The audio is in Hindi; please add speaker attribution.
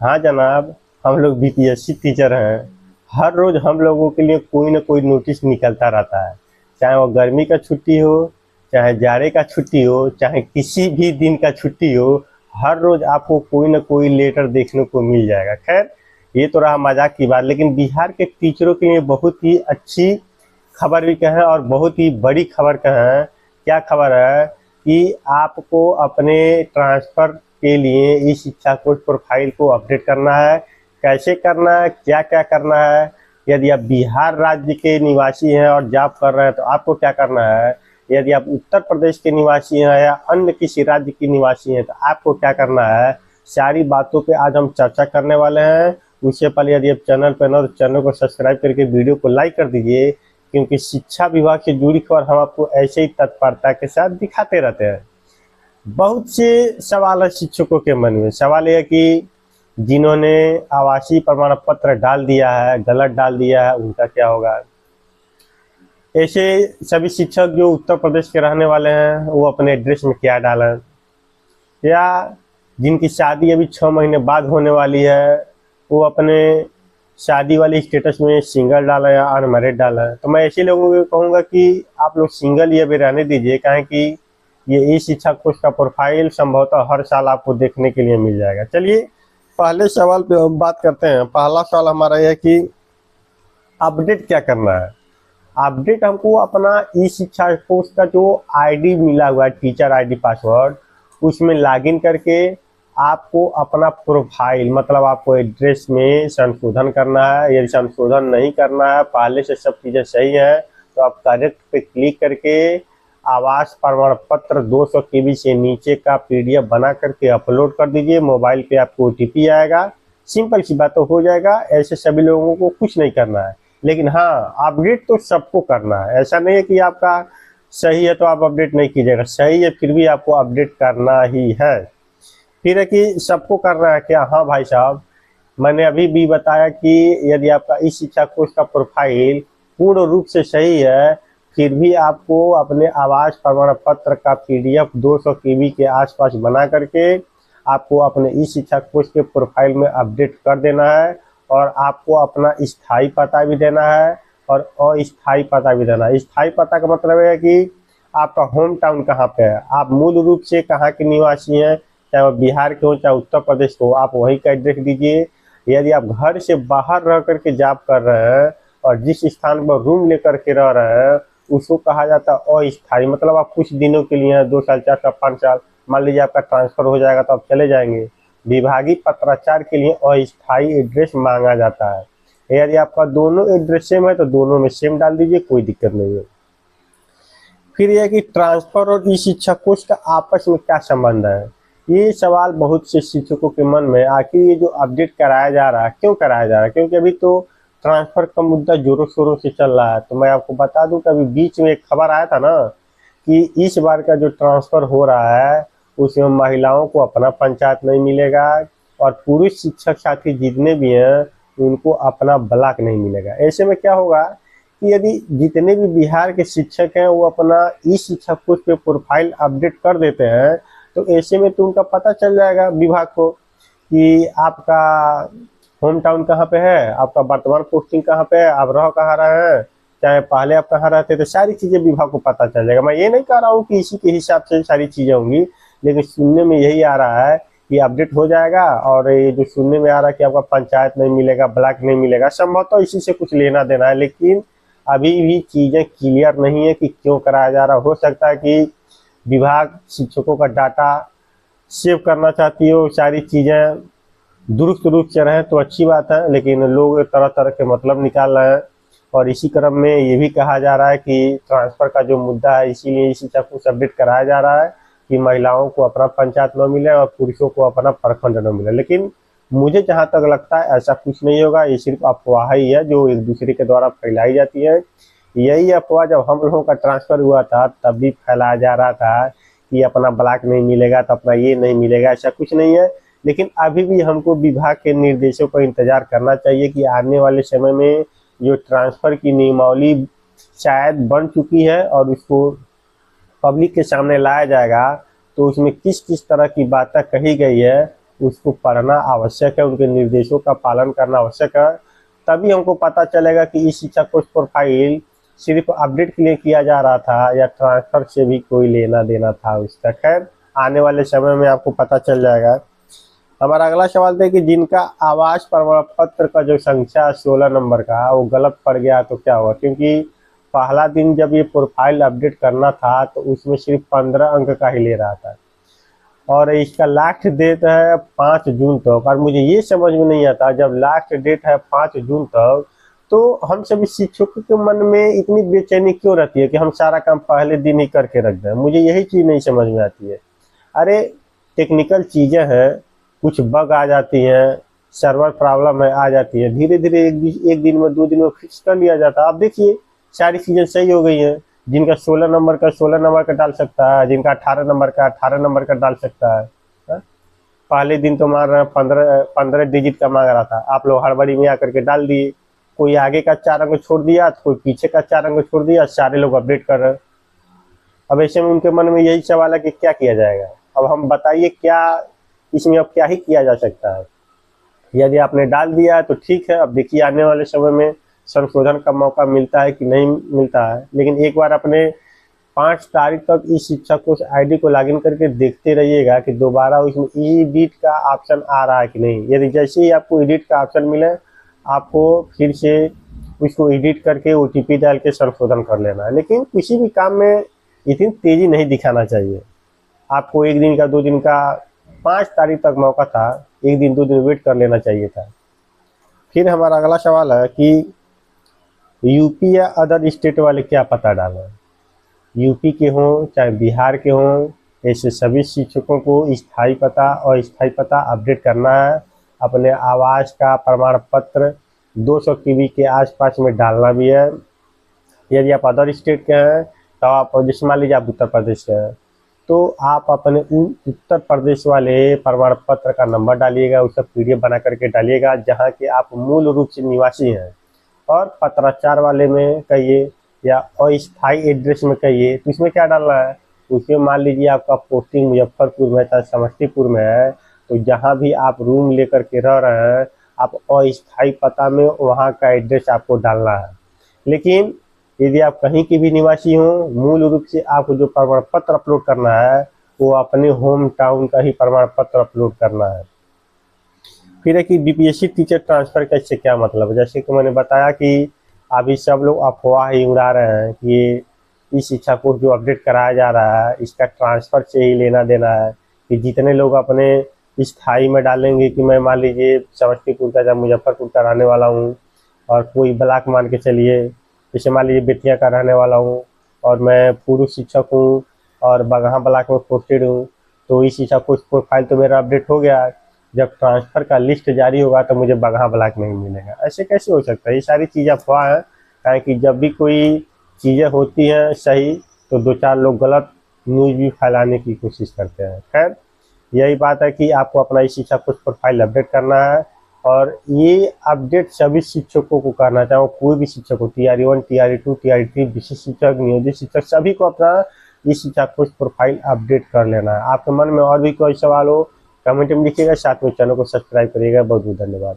Speaker 1: हाँ जनाब, हम लोग बीपीएससी टीचर हैं। हर रोज हम लोगों के लिए कोई ना कोई नोटिस निकलता रहता है। चाहे वो गर्मी का छुट्टी हो, चाहे जाड़े का छुट्टी हो, चाहे किसी भी दिन का छुट्टी हो, हर रोज आपको कोई ना कोई लेटर देखने को मिल जाएगा। खैर, ये तो रहा मजाक की बात, लेकिन बिहार के टीचरों के लिए बहुत ही अच्छी खबर भी कहें और बहुत ही बड़ी खबर कहें। क्या खबर है कि आपको अपने ट्रांसफ़र के लिए ई शिक्षा कोश प्रोफाइल को अपडेट करना है। कैसे करना है, क्या क्या करना है? यदि आप बिहार राज्य के निवासी हैं और जॉब कर रहे हैं तो आपको क्या करना है? यदि आप उत्तर प्रदेश के निवासी हैं या अन्य किसी राज्य के निवासी हैं तो आपको क्या करना है? सारी बातों पे आज हम चर्चा करने वाले हैं। उससे पहले यदि आप चैनल पर न हो तो चैनल को सब्सक्राइब करके वीडियो को लाइक कर दीजिए, क्योंकि शिक्षा विभाग से जुड़ी खबर हम आपको ऐसे ही तत्परता के साथ दिखाते रहते हैं। बहुत से सवाल है शिक्षकों के मन में। सवाल यह है कि जिन्होंने आवासीय प्रमाण पत्र डाल दिया है, गलत डाल दिया है, उनका क्या होगा? ऐसे सभी शिक्षक जो उत्तर प्रदेश के रहने वाले हैं वो अपने एड्रेस में क्या डालें, या जिनकी शादी अभी 6 महीने बाद होने वाली है वो अपने शादी वाली स्टेटस में सिंगल डाला या अनमैरिड डाला है। तो मैं ऐसे लोगों को कहूँगा कि आप लोग सिंगल ये भी रहने दीजिए, काहे कि ये ई शिक्षा कोश का प्रोफाइल संभवतः हर साल आपको देखने के लिए मिल जाएगा। चलिए पहले सवाल पे हम बात करते हैं। पहला सवाल हमारा यह है कि अपडेट क्या करना है। अपडेट हमको अपना ई शिक्षा कोश का जो आईडी मिला हुआ है, टीचर आईडी पासवर्ड, उसमें लॉगिन करके आपको अपना प्रोफाइल मतलब आपको एड्रेस में संशोधन करना है। यदि संशोधन नहीं करना है, पहले से सब चीज़ें सही हैं, तो आप करेक्ट पे क्लिक करके आवास प्रमाण पत्र 200 KB से नीचे का PDF बना करके अपलोड कर दीजिए। मोबाइल पे आपको OTP आएगा। सिंपल सी बात तो हो जाएगा। ऐसे सभी लोगों को कुछ नहीं करना है, लेकिन हाँ, अपडेट तो सबको करना है। ऐसा नहीं है कि आपका सही है तो आप अपडेट नहीं कीजिएगा, सही है फिर भी आपको अपडेट करना ही है। फिर है कि सबको करना है क्या? हाँ भाई साहब, मैंने अभी भी बताया कि यदि आपका ई शिक्षा कोश का प्रोफाइल पूर्ण रूप से सही है, फिर भी आपको अपने आवास प्रमाण पत्र का PDF 200 KB के आसपास बना करके आपको अपने ई शिक्षा कोश के प्रोफाइल में अपडेट कर देना है। और आपको अपना स्थायी पता भी देना है और अस्थायी पता भी देना है। स्थायी पता का मतलब है कि आपका होम टाउन कहाँ पे है, आप मूल रूप से कहाँ के निवासी हैं, चाहे वो बिहार के हो चाहे उत्तर प्रदेश के हो, आप वहीं का एड्रेस दीजिए। यदि आप घर से बाहर रह करके जॉब कर रहे हैं और जिस स्थान पर रूम लेकर के रह रहे हैं उसको कहा जाता है अस्थायी, मतलब आप कुछ दिनों के लिए 2 साल 4 साल 5 साल, मान लीजिए आपका ट्रांसफर हो जाएगा तो आप चले जाएंगे। विभागीय पत्राचार के लिए अस्थायी एड्रेस मांगा जाता है। यदि आपका दोनों एड्रेस सेम है तो दोनों में सेम डाल दीजिए, कोई दिक्कत नहीं है। फिर यह कि ट्रांसफर और ई शिक्षा कोश का आपस में क्या संबंध है, ये सवाल बहुत से शिक्षकों के मन में। आखिर ये जो अपडेट कराया जा रहा है क्यों कराया जा रहा है? क्योंकि अभी तो ट्रांसफर का मुद्दा जोरों शोरों से चल रहा है। तो मैं आपको बता दूं कि अभी बीच में एक खबर आया था ना कि इस बार का जो ट्रांसफर हो रहा है उसमें महिलाओं को अपना पंचायत नहीं मिलेगा और पुरुष शिक्षक साथी जितने भी हैं उनको अपना ब्लॉक नहीं मिलेगा। ऐसे में क्या होगा कि यदि जितने भी बिहार के शिक्षक हैं वो अपना ई शिक्षा कोश पे प्रोफाइल अपडेट कर देते हैं तो ऐसे में तो उनका पता चल जाएगा विभाग को कि आपका होम टाउन कहाँ पे है, आपका वर्तमान पोस्टिंग कहाँ पे है, आप रह कहाँ रहे हैं, चाहे पहले आप कहाँ रहते थे, सारी चीज़ें विभाग को पता चल जाएगा। मैं ये नहीं कह रहा हूँ कि इसी के हिसाब से सारी चीज़ें होंगी, लेकिन सुनने में यही आ रहा है कि अपडेट हो जाएगा। और ये जो सुनने में आ रहा है कि आपका पंचायत नहीं मिलेगा, ब्लॉक नहीं मिलेगा, संभवतः इसी से कुछ लेना देना है। लेकिन अभी भी चीज़ें क्लियर नहीं है कि क्यों कराया जा रहा। हो सकता है कि विभाग शिक्षकों का डाटा सेव करना चाहती हो, सारी चीज़ें दुरुस्त रूप से रहें तो अच्छी बात है, लेकिन लोग तरह तरह के मतलब निकाल रहे हैं। और इसी क्रम में ये भी कहा जा रहा है कि ट्रांसफ़र का जो मुद्दा है इसीलिए इसी सब कुछ अपडेट कराया जा रहा है कि महिलाओं को अपना पंचायत न मिले और पुरुषों को अपना प्रखंड न मिले। लेकिन मुझे जहाँ तक लगता है ऐसा कुछ नहीं होगा, ये सिर्फ अफवाह ही है जो एक दूसरे के द्वारा फैलाई जाती है। यही अफवाह जब हम लोगों का ट्रांसफ़र हुआ था तब भी फैलाया जा रहा था कि अपना ब्लॉक नहीं मिलेगा तो अपना ये नहीं मिलेगा, ऐसा कुछ नहीं है। लेकिन अभी भी हमको विभाग के निर्देशों का इंतजार करना चाहिए कि आने वाले समय में जो ट्रांसफ़र की नियमावली शायद बन चुकी है और उसको पब्लिक के सामने लाया जाएगा तो उसमें किस किस तरह की बातें कही गई है उसको पढ़ना आवश्यक है, उनके निर्देशों का पालन करना आवश्यक है। तभी हमको पता चलेगा कि इस शिक्षा कोर्स प्रोफाइल सिर्फ अपडेट के लिए किया जा रहा था या ट्रांसफर से भी कोई लेना देना था उसका। खैर, आने वाले समय में आपको पता चल जाएगा। हमारा अगला सवाल था कि जिनका आवास प्रमाण पत्र का जो संख्या 16 नंबर का वो गलत पड़ गया तो क्या हुआ, क्योंकि पहला दिन जब ये प्रोफाइल अपडेट करना था तो उसमें सिर्फ 15 अंक का ही ले रहा था और इसका लास्ट डेट है 5 जून तक। और मुझे ये समझ में नहीं आता, जब लास्ट डेट है 5 जून तक तो हम सभी शिक्षकों के मन में इतनी बेचैनी क्यों रहती है कि हम सारा काम पहले दिन ही करके रख दें। मुझे यही चीज़ नहीं समझ में आती है। अरे टेक्निकल चीज़ें हैं, कुछ बग आ जाती हैं, सर्वर प्रॉब्लम है आ जाती है, धीरे धीरे एक दिन में 2 दिन में फिक्स कर लिया जाता है। आप देखिए सारी चीज़ें सही हो गई हैं। जिनका 16 नंबर का 16 नंबर का डाल सकता है, जिनका 18 नंबर का 18 नंबर का डाल सकता है। हा? पहले दिन तो मार 15 डिजिट का मांग रहा था, आप लोग हड़बड़ी में आकर के डाल दिए। कोई आगे का 4 अंक छोड़ दिया तो कोई पीछे का 4 अंक छोड़ दिया, सारे लोग अपडेट कर रहे हैं। अब ऐसे में उनके मन में यही सवाल है कि क्या किया जाएगा। अब हम बताइए क्या इसमें अब क्या ही किया जा सकता है। यदि आपने डाल दिया तो ठीक है, अब देखिए आने वाले समय में संशोधन का मौका मिलता है कि नहीं मिलता है। लेकिन एक बार अपने 5 तारीख तक इस शिक्षा कोर्स आईडी को लॉगिन करके देखते रहिएगा कि दोबारा उसमें एडिट का ऑप्शन आ रहा है कि नहीं। यदि जैसे ही आपको एडिट का ऑप्शन मिले, आपको फिर से उसको एडिट करके OTP डाल के संशोधन कर लेना है। लेकिन किसी भी काम में इतनी तेज़ी नहीं दिखाना चाहिए। आपको 1 दिन का 2 दिन का 5 तारीख तक मौका था, 1 दिन 2 दिन वेट कर लेना चाहिए था। फिर हमारा अगला सवाल है कि यूपी या अदर स्टेट वाले क्या पता डालें। यूपी के हों चाहे बिहार के हों, ऐसे सभी शिक्षकों को स्थायी पता और स्थायी पता अपडेट करना है। अपने आवास का प्रमाण पत्र 200 KB के आसपास में डालना भी है। यदि आप अदर स्टेट के हैं तो आप, जैसे मान लीजिए आप उत्तर प्रदेश के हैं, तो आप अपने उत्तर प्रदेश वाले प्रमाण पत्र का नंबर डालिएगा, उसका PDF बना करके डालिएगा जहाँ के आप मूल रूप से निवासी हैं। और पत्राचार वाले में कहिए या अस्थायी एड्रेस में कहिए, तो इसमें क्या डालना है, उसमें मान लीजिए आपका पोस्टिंग मुजफ्फरपुर में या समस्तीपुर में है, तो जहाँ भी आप रूम लेकर के रह रहे हैं आप अस्थायी पता में वहाँ का एड्रेस आपको डालना है। लेकिन यदि आप कहीं के भी निवासी हों, मूल रूप से आपको जो प्रमाण पत्र अपलोड करना है वो अपने होम टाउन का ही प्रमाण पत्र अपलोड करना है। फिर है कि BPSC टीचर ट्रांसफ़र का इससे क्या मतलब है। जैसे कि मैंने बताया कि अभी सब लोग अफवाह ही उड़ा रहे हैं कि इस शिक्षा कोर्स जो अपडेट कराया जा रहा है इसका ट्रांसफ़र से ही लेना देना है। कि जितने लोग अपने स्थायी में डालेंगे कि मैं मान लीजिए समस्तीपुर का या मुजफ्फरपुर का रहने वाला हूँ और कोई ब्लॉक मान के चलिए, जैसे मान लीजिए बेतिया का रहने वाला हूँ और मैं पूर्व शिक्षक हूँ और बगहा ब्लॉक में पोस्टेड हूँ, तो इस शिक्षा कोर्स प्रोफाइल तो मेरा अपडेट हो गया। जब ट्रांसफ़र का लिस्ट जारी होगा तो मुझे बगहा ब्लॉक नहीं मिलेगा। ऐसे कैसे हो सकता है। ये सारी चीज़ें अफवाह है, कारण कि जब भी कोई चीज़ें होती हैं सही तो 2-4 लोग गलत न्यूज़ भी फैलाने की कोशिश करते हैं। खैर, यही बात है कि आपको अपना इस शिक्षा कोर्स प्रोफाइल अपडेट करना है और ये अपडेट सभी शिक्षकों को करना है, चाहे वो कोई भी शिक्षक हो, TRE1 TRE2 TRE3, विशेष शिक्षक, नियोजित शिक्षक, सभी को अपना इस शिक्षा कोर्स प्रोफाइल अपडेट कर लेना है। आपके मन में और भी कोई सवाल हो कमेंट में लिखिएगा, साथ में चैनल को सब्सक्राइब करिएगा। बहुत बहुत धन्यवाद।